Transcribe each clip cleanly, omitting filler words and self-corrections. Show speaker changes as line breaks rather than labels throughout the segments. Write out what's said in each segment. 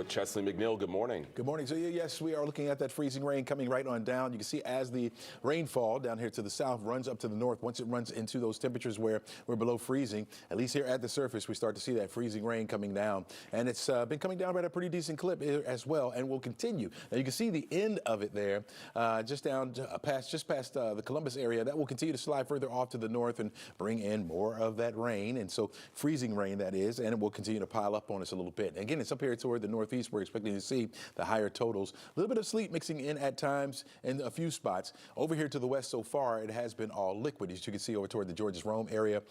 Chesley McNeil, good morning.
Good morning. So yes, we are looking at that freezing rain coming right on down. You can see as the rainfall down here to the south runs up to the north, once it runs into those temperatures where we're below freezing, at least here at the surface, we start to see that freezing rain coming down. And it's been coming down at a pretty decent clip as well, and will continue. Now you can see the end of it there, just past the Columbus area. That will continue to slide further off to the north and bring in more of that rain. And so freezing rain, that is, and it will continue to pile up on us a little bit. And again, it's up here toward the northeast. We're expecting to see the higher totals. A little bit of sleet mixing in at times in a few spots. Over here to the west so far, it has been all liquid, as you can see over toward the Georges Rome area,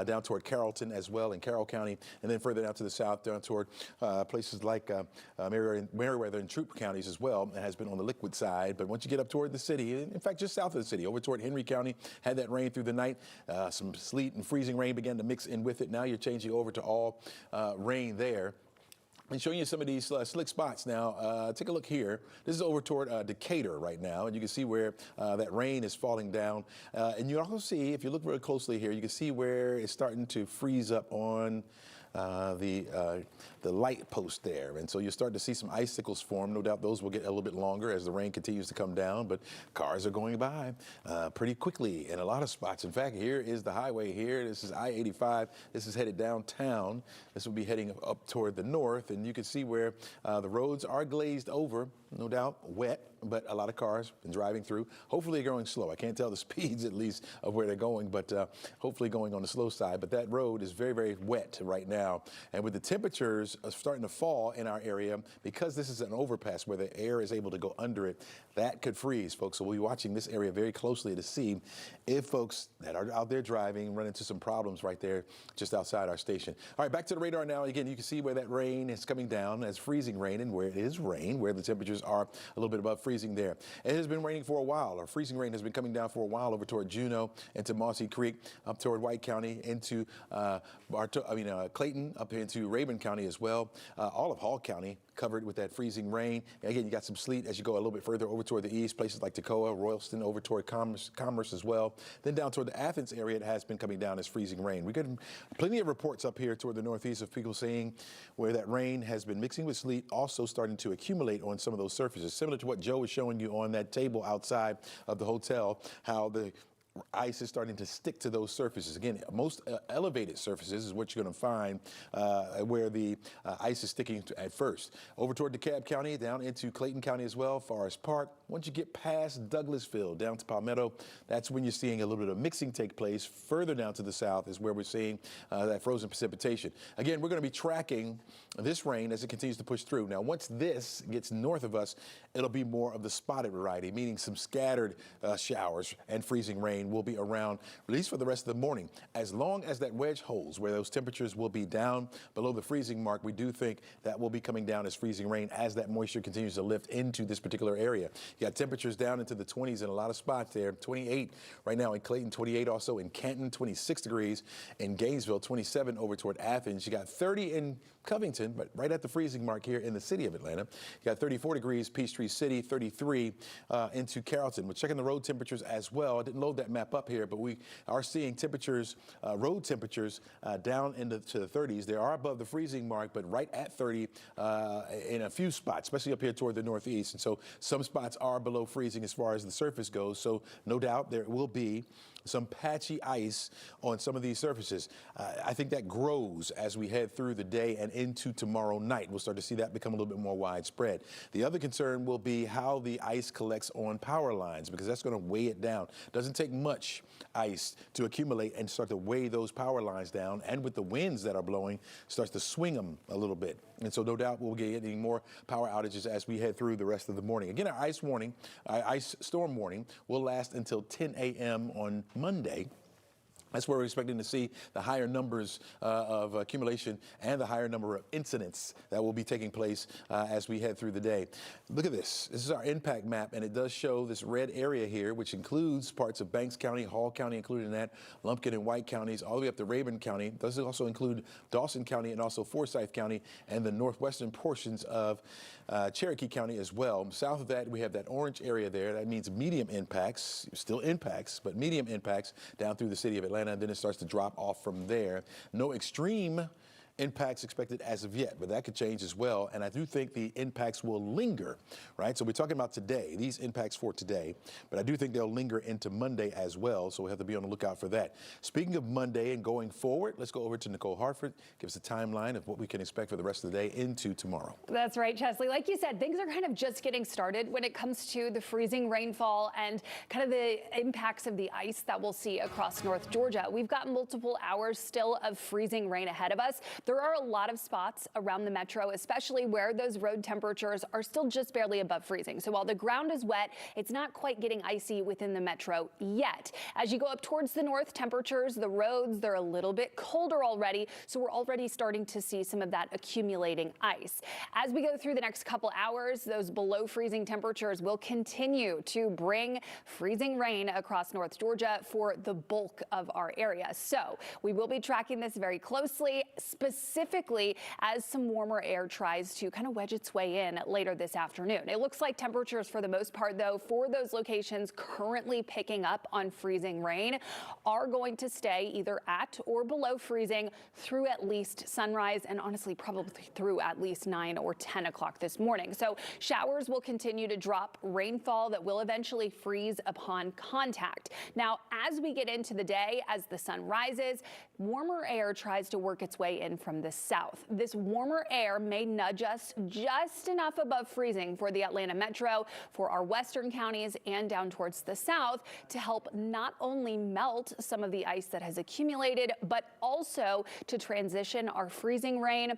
down toward Carrollton as well in Carroll County, and then further down to the south, down toward places like Meriwether and Troup counties as well. It has been on the liquid side. But once you get up toward the city, in fact, just south of the city, over toward Henry County, had that rain through the night. Some sleet and freezing rain began to mix in with it. Now you're changing over to all rain there. And showing you some of these slick spots now. Take a look here. This is over toward Decatur right now, and you can see where that rain is falling down. And you also see, if you look very closely here, you can see where it's starting to freeze up on the light post there. And so you're starting to see some icicles form. No doubt those will get a little bit longer as the rain continues to come down, but cars are going by pretty quickly in a lot of spots. In fact, here is the highway here. This is I-85. This is headed downtown. This will be heading up toward the north, and you can see where the roads are glazed over, no doubt wet, but a lot of cars been driving through. Hopefully they're going slow. I can't tell the speeds at least of where they're going, but hopefully going on the slow side. But that road is very, very wet right now. And with the temperatures starting to fall in our area, because this is an overpass where the air is able to go under it, that could freeze, folks. So we'll be watching this area very closely to see if folks that are out there driving run into some problems right there just outside our station. All right, back to the radar now. Again, you can see where that rain is coming down as freezing rain, and where it is rain, where the temperatures are a little bit above freezing there. It has been raining for a while, or freezing rain has been coming down for a while over toward Juneau, into Mossy Creek, up toward White County, into Clayton, up into Rabun County as well. All of Hall County covered with that freezing rain. Again, you got some sleet as you go a little bit further over toward the east, places like Toccoa, Royalston, over toward Commerce as well. Then down toward the Athens area, it has been coming down as freezing rain. We're getting plenty of reports up here toward the northeast of people saying where that rain has been mixing with sleet, also starting to accumulate on some of those surfaces, similar to what Joe was showing you on that table outside of the hotel, how the ice is starting to stick to those surfaces. Again, most elevated surfaces is what you're going to find where the ice is sticking at first. Over toward DeKalb County, down into Clayton County as well, Forest Park. Once you get past Douglasville, down to Palmetto, that's when you're seeing a little bit of mixing take place. Further down to the south is where we're seeing that frozen precipitation. Again, we're going to be tracking this rain as it continues to push through. Now, once this gets north of us, it'll be more of the spotted variety, meaning some scattered showers and freezing rain will be around, at least for the rest of the morning. As long as that wedge holds, where those temperatures will be down below the freezing mark, we do think that will be coming down as freezing rain as that moisture continues to lift into this particular area. You got temperatures down into the 20s in a lot of spots there. 28 right now in Clayton, 28 also in Canton, 26 degrees in Gainesville, 27 over toward Athens. You got 30 in Covington, but right at the freezing mark here in the city of Atlanta. You got 34 degrees, Peachtree City, 33 into Carrollton. We're checking the road temperatures as well. I didn't load that map up here, but we are seeing temperatures, road temperatures down into the 30s. They are above the freezing mark, but right at 30 in a few spots, especially up here toward the northeast. And so some spots are below freezing as far as the surface goes. So no doubt there will be some patchy ice on some of these surfaces. I think that grows as we head through the day and into tomorrow night. We'll start to see that become a little bit more widespread. The other concern will be how the ice collects on power lines, because that's going to weigh it down. Doesn't take much ice to accumulate and start to weigh those power lines down, and with the winds that are blowing, starts to swing them a little bit. And so no doubt we'll get getting more power outages as we head through the rest of the morning. Again, our ice storm warning will last until 10 a.m. on Monday. That's where we're expecting to see the higher numbers of accumulation and the higher number of incidents that will be taking place as we head through the day. Look at this. This is our impact map, and it does show this red area here, which includes parts of Banks County, Hall County included in that, Lumpkin and White counties, all the way up to Rabun County. It does also include Dawson County and also Forsyth County and the northwestern portions of Cherokee County as well. South of that, we have that orange area there. That means medium impacts, still impacts, but medium impacts down through the city of Atlanta, and then it starts to drop off from there. No extreme impacts expected as of yet, but that could change as well. And I do think the impacts will linger, right? So we're talking about today, these impacts for today, but I do think they'll linger into Monday as well. So we have to be on the lookout for that. Speaking of Monday and going forward, let's go over to Nicole Hartford, give us a timeline of what we can expect for the rest of the day into tomorrow.
That's right, Chesley. Like you said, things are kind of just getting started when it comes to the freezing rainfall and kind of the impacts of the ice that we'll see across North Georgia. We've got multiple hours still of freezing rain ahead of us. There are a lot of spots around the metro, especially where those road temperatures are still just barely above freezing. So while the ground is wet, it's not quite getting icy within the metro yet. As you go up towards the north, temperatures, the roads, they're a little bit colder already. So we're already starting to see some of that accumulating ice. As we go through the next couple hours, those below freezing temperatures will continue to bring freezing rain across North Georgia for the bulk of our area. So we will be tracking this very closely, specifically as some warmer air tries to kind of wedge its way in later this afternoon. It looks like temperatures for the most part, though, for those locations currently picking up on freezing rain are going to stay either at or below freezing through at least sunrise, and honestly probably through at least 9 or 10 o'clock this morning. So showers will continue to drop, rainfall that will eventually freeze upon contact. Now, as we get into the day, as the sun rises, warmer air tries to work its way in from the south. This warmer air may nudge us just enough above freezing for the Atlanta metro, for our western counties, and down towards the south to help not only melt some of the ice that has accumulated, but also to transition our freezing rain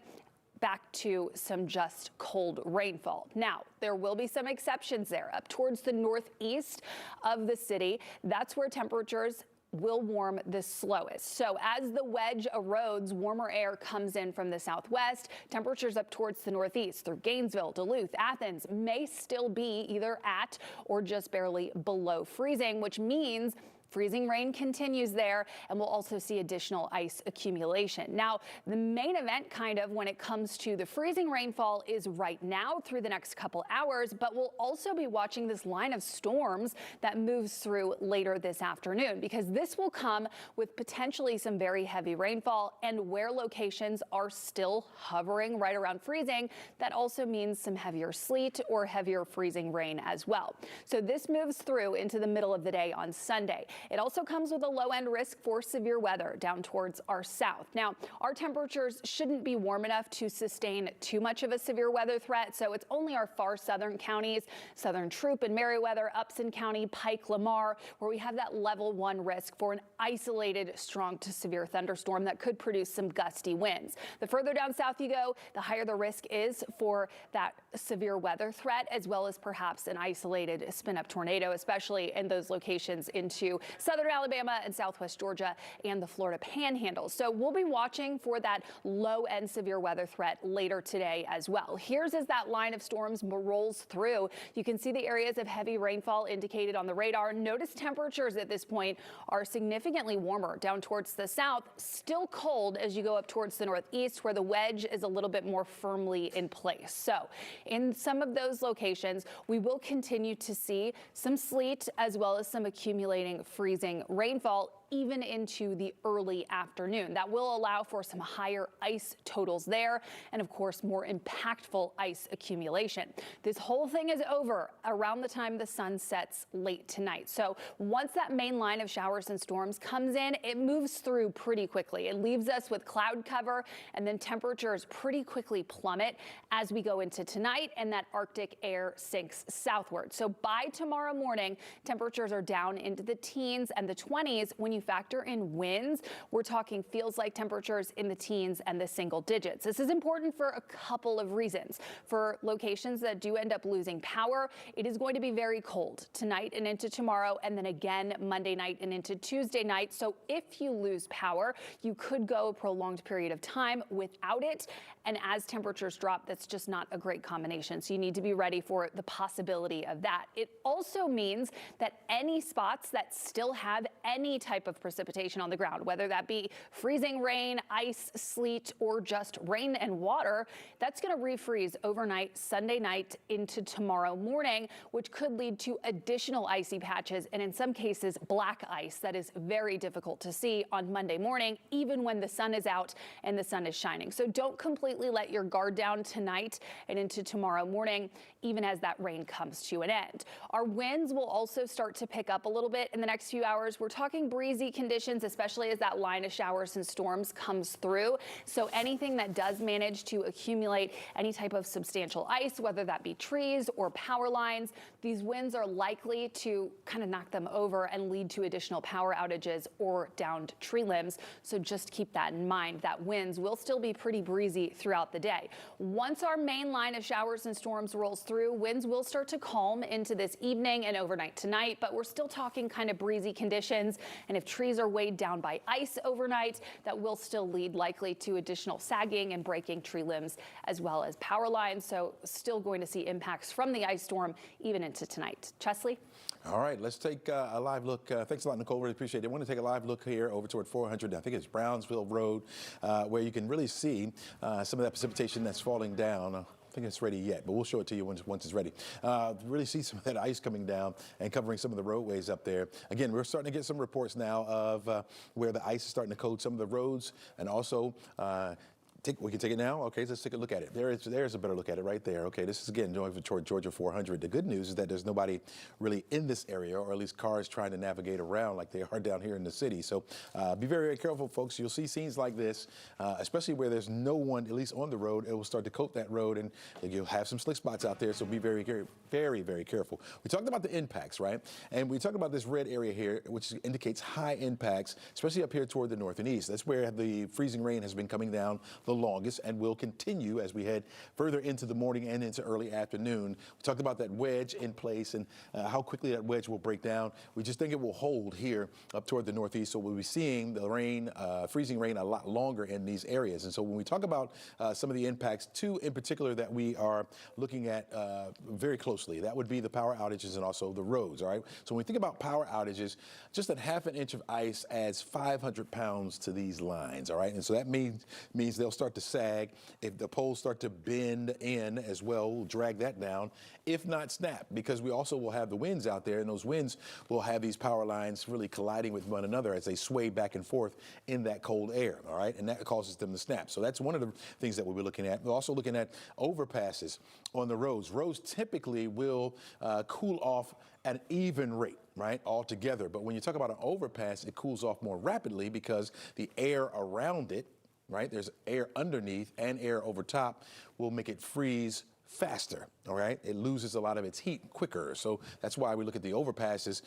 back to some just cold rainfall. Now, there will be some exceptions there up towards the northeast of the city. That's where temperatures will warm the slowest. So as the wedge erodes, warmer air comes in from the southwest. Temperatures up towards the northeast through Gainesville, Duluth, Athens may still be either at or just barely below freezing, which means freezing rain continues there, and we'll also see additional ice accumulation. Now, the main event kind of when it comes to the freezing rainfall is right now through the next couple hours, but we'll also be watching this line of storms that moves through later this afternoon, because this will come with potentially some very heavy rainfall, and where locations are still hovering right around freezing, that also means some heavier sleet or heavier freezing rain as well. So this moves through into the middle of the day on Sunday. It also comes with a low end risk for severe weather down towards our south. Now, our temperatures shouldn't be warm enough to sustain too much of a severe weather threat. So it's only our far southern counties, Southern Troup and Meriwether, Upson County, Pike, Lamar, where we have that level 1 risk for an isolated strong to severe thunderstorm that could produce some gusty winds. The further down south you go, the higher the risk is for that severe weather threat, as well as perhaps an isolated spin up tornado, especially in those locations into southern Alabama and southwest Georgia and the Florida Panhandle. So we'll be watching for that low end severe weather threat later today as well. Here's as that line of storms rolls through. You can see the areas of heavy rainfall indicated on the radar. Notice temperatures at this point are significantly warmer down towards the south, still cold as you go up towards the northeast, where the wedge is a little bit more firmly in place. So in some of those locations, we will continue to see some sleet as well as some accumulating freezing rainfall even into the early afternoon. That will allow for some higher ice totals there and, of course, more impactful ice accumulation. This whole thing is over around the time the sun sets late tonight. So once that main line of showers and storms comes in, it moves through pretty quickly. It leaves us with cloud cover, and then temperatures pretty quickly plummet as we go into tonight and that Arctic air sinks southward. So by tomorrow morning, temperatures are down into the teens and the 20s. When you factor in winds, we're talking feels like temperatures in the teens and the single digits. This is important for a couple of reasons. For locations that do end up losing power, it is going to be very cold tonight and into tomorrow, and then again Monday night and into Tuesday night. So if you lose power, you could go a prolonged period of time without it. And as temperatures drop, that's just not a great combination. So you need to be ready for the possibility of that. It also means that any spots that still have any type of of precipitation on the ground, whether that be freezing rain, ice, sleet, or just rain and water. That's going to refreeze overnight Sunday night into tomorrow morning, which could lead to additional icy patches and in some cases black ice that is very difficult to see on Monday morning, even when the sun is out and the sun is shining. So don't completely let your guard down tonight and into tomorrow morning, even as that rain comes to an end. Our winds will also start to pick up a little bit in the next few hours. We're talking breezy conditions, especially as that line of showers and storms comes through. So anything that does manage to accumulate any type of substantial ice, whether that be trees or power lines, these winds are likely to kind of knock them over and lead to additional power outages or downed tree limbs. So just keep that in mind, that winds will still be pretty breezy throughout the day. Once our main line of showers and storms rolls through, winds will start to calm into this evening and overnight tonight, but we're still talking kind of breezy conditions. And if trees are weighed down by ice overnight, that will still lead likely to additional sagging and breaking tree limbs as well as power lines. So still going to see impacts from the ice storm even into tonight. Chesley?
All right, let's take a live look. Thanks a lot, Nicole. Really appreciate it. I want to take a live look here over toward 400. I think it's Brownsville Road, where you can really see some of that precipitation that's falling down. I think it's ready yet, but we'll show it to you once it's ready. Really see some of that ice coming down and covering some of the roadways up there. Again, we're starting to get some reports now of where the ice is starting to coat some of the roads, and also we can take it now. Okay, let's take a look at it. There's a better look at it right there. Okay, this is again going toward Georgia 400. The good news is that there's nobody really in this area, or at least cars trying to navigate around like they are down here in the city. So be very, very careful, folks. You'll see scenes like this, especially where there's no one, at least on the road. It will start to coat that road, and you'll have some slick spots out there. So be very, very, very careful. We talked about the impacts, right? And we talked about this red area here, which indicates high impacts, especially up here toward the north and east. That's where the freezing rain has been coming down the longest and will continue as we head further into the morning and into early afternoon. We talked about that wedge in place and how quickly that wedge will break down. We just think it will hold here up toward the northeast, so we'll be seeing the rain, freezing rain, a lot longer in these areas. And so when we talk about some of the impacts, two in particular that we are looking at very closely, that would be the power outages and also the roads. All right. So when we think about power outages, just a half an inch of ice adds 500 pounds to these lines. All right. And so that means they'll start to sag. If the poles start to bend in as well, we'll drag that down, if not snap, because we also will have the winds out there, and those winds will have these power lines really colliding with one another as they sway back and forth in that cold air. All right. And that causes them to snap. So that's one of the things that we'll be looking at. We're also looking at overpasses on the roads. Roads typically will cool off at an even rate, right, altogether. But when you talk about an overpass, it cools off more rapidly because the air around it, right, there's air underneath and air over top, will make it freeze faster. All right, it loses a lot of its heat quicker. So that's why we look at the overpasses,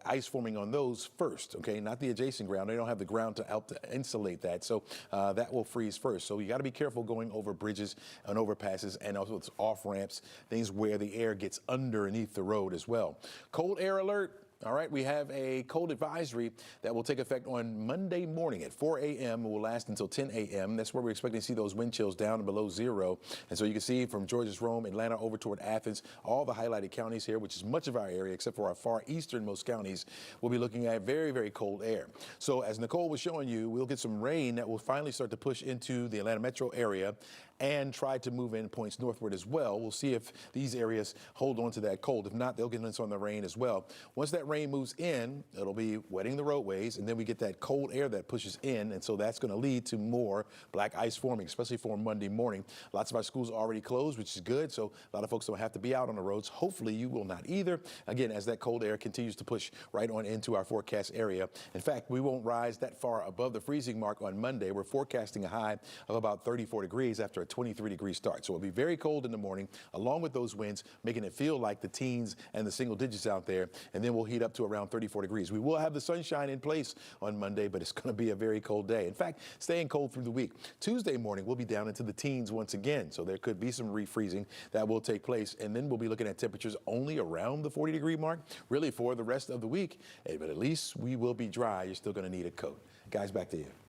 ice forming on those first. Okay, not the adjacent ground. They don't have the ground to help to insulate that. So that will freeze first. So you got to be careful going over bridges and overpasses, and also it's off ramps, things where the air gets underneath the road as well. Cold air alert. All right, we have a cold advisory that will take effect on Monday morning at 4 a.m. It will last until 10 a.m. That's where we're expecting to see those wind chills down to below zero. And so you can see from Georgia's Rome, Atlanta, over toward Athens, all the highlighted counties here, which is much of our area, except for our far easternmost counties, we'll be looking at very, very cold air. So as Nicole was showing you, we'll get some rain that will finally start to push into the Atlanta metro area and try to move in points northward as well. We'll see if these areas hold on to that cold. If not, they'll get in on the rain as well. Once that rain moves in, it'll be wetting the roadways, and then we get that cold air that pushes in, and so that's going to lead to more black ice forming, especially for Monday morning. Lots of our schools are already closed, which is good, so a lot of folks don't have to be out on the roads. Hopefully you will not either, again, as that cold air continues to push right on into our forecast area. In fact, we won't rise that far above the freezing mark on Monday. We're forecasting a high of about 34 degrees after a 23-degree start. So it'll be very cold in the morning, along with those winds, making it feel like the teens and the single digits out there, and then we'll heat up to around 34 degrees. We will have the sunshine in place on Monday, but it's going to be a very cold day. In fact, staying cold through the week. Tuesday morning, we'll be down into the teens once again, so there could be some refreezing that will take place, and then we'll be looking at temperatures only around the 40-degree mark, really for the rest of the week. But at least we will be dry. You're still going to need a coat. Guys, back to you.